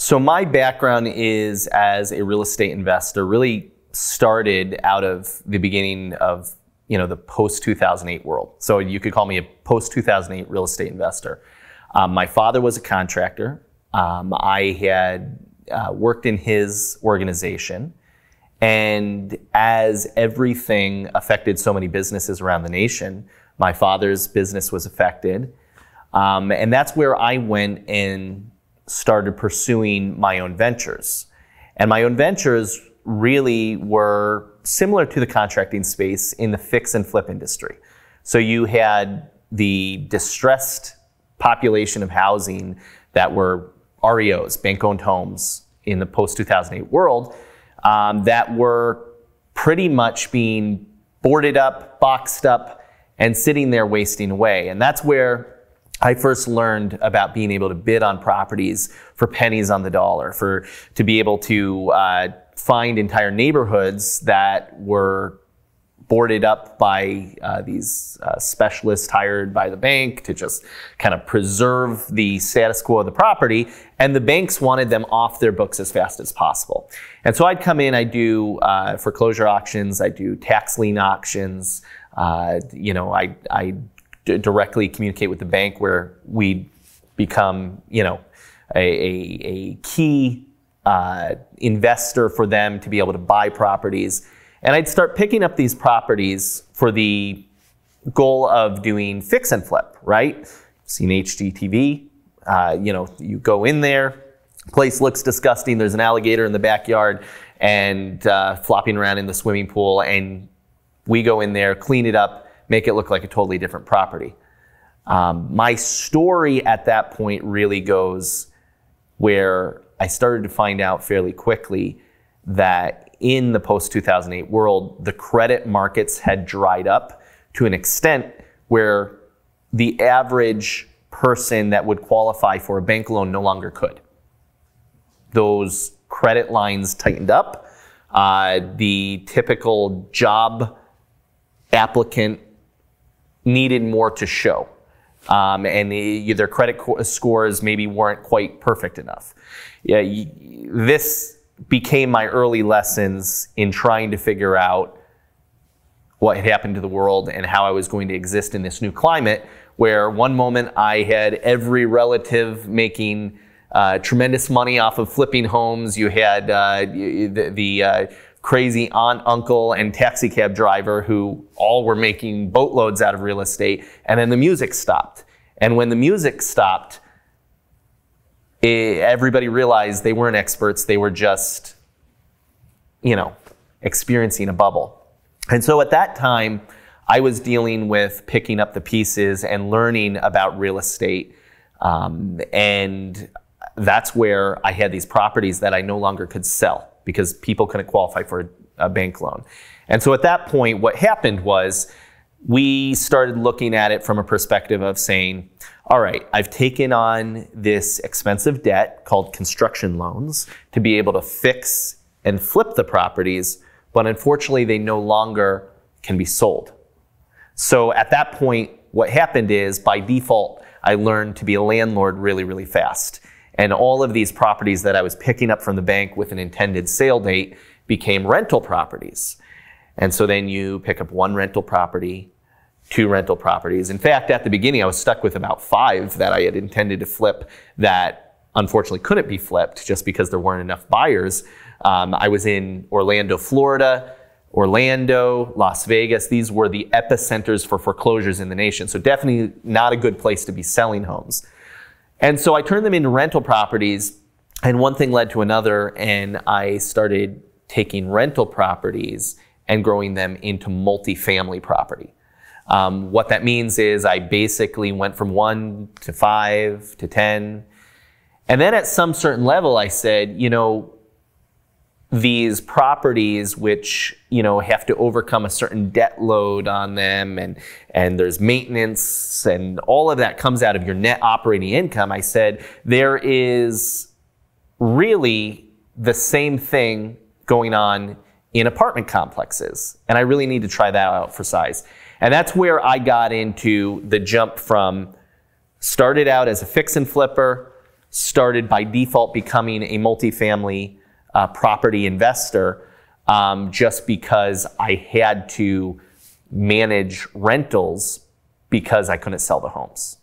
So my background is as a real estate investor, really started out of the beginning of the post-2008 world. So you could call me a post-2008 real estate investor. My father was a contractor. I had worked in his organization. And as everything affected so many businesses around the nation, my father's business was affected. And that's where I went and started pursuing my own ventures. And my own ventures really were similar to the contracting space in the fix and flip industry. So you had the distressed population of housing that were REOs, bank-owned homes, in the post-2008 world that were pretty much being boarded up, boxed up, and sitting there wasting away. And that's where I first learned about being able to bid on properties for pennies on the dollar, to be able to find entire neighborhoods that were boarded up by these specialists hired by the bank to just kind of preserve the status quo of the property. And the banks wanted them off their books as fast as possible. And so I'd come in, I do foreclosure auctions, I do tax lien auctions, I directly communicate with the bank where we become, a key investor for them to be able to buy properties. And I'd start picking up these properties for the goal of doing fix and flip, right? Seen HGTV, you go in there, place looks disgusting, there's an alligator in the backyard and flopping around in the swimming pool, and we go in there, clean it up, make it look like a totally different property. My story at that point really goes where I started to find out fairly quickly that in the post-2008 world, the credit markets had dried up to an extent where the average person that would qualify for a bank loan no longer could. Those credit lines tightened up. The typical job applicant needed more to show. And their credit scores maybe weren't quite perfect enough. This became my early lessons in trying to figure out what had happened to the world and how I was going to exist in this new climate, where one moment I had every relative making tremendous money off of flipping homes. You had the crazy aunt, uncle, and taxi cab driver who all were making boatloads out of real estate, and then the music stopped. And when the music stopped, everybody realized they weren't experts, they were just, experiencing a bubble. And so at that time, I was dealing with picking up the pieces and learning about real estate. And that's where I had these properties that I no longer could sell because people couldn't qualify for a bank loan. And so at that point, what happened was we started looking at it from a perspective of saying, all right, I've taken on this expensive debt called construction loans to be able to fix and flip the properties, but unfortunately they no longer can be sold. So at that point, what happened is by default, I learned to be a landlord really, really fast. And all of these properties that I was picking up from the bank with an intended sale date became rental properties. And so then you pick up one rental property, two rental properties. In fact, at the beginning, I was stuck with about 5 that I had intended to flip that unfortunately couldn't be flipped just because there weren't enough buyers. I was in Orlando, Florida, Orlando, Las Vegas. These were the epicenters for foreclosures in the nation. So definitely not a good place to be selling homes. And so I turned them into rental properties, and one thing led to another, and I started taking rental properties and growing them into multifamily property. What that means is I basically went from 1 to 5 to 10. And then at some certain level, I said, these properties which, have to overcome a certain debt load on them and there's maintenance and all of that comes out of your net operating income. I said, there is really the same thing going on in apartment complexes. And I really need to try that out for size. And that's where I got into the jump from started out as a fix and flipper, started by default becoming a multifamily property investor just because I had to manage rentals because I couldn't sell the homes.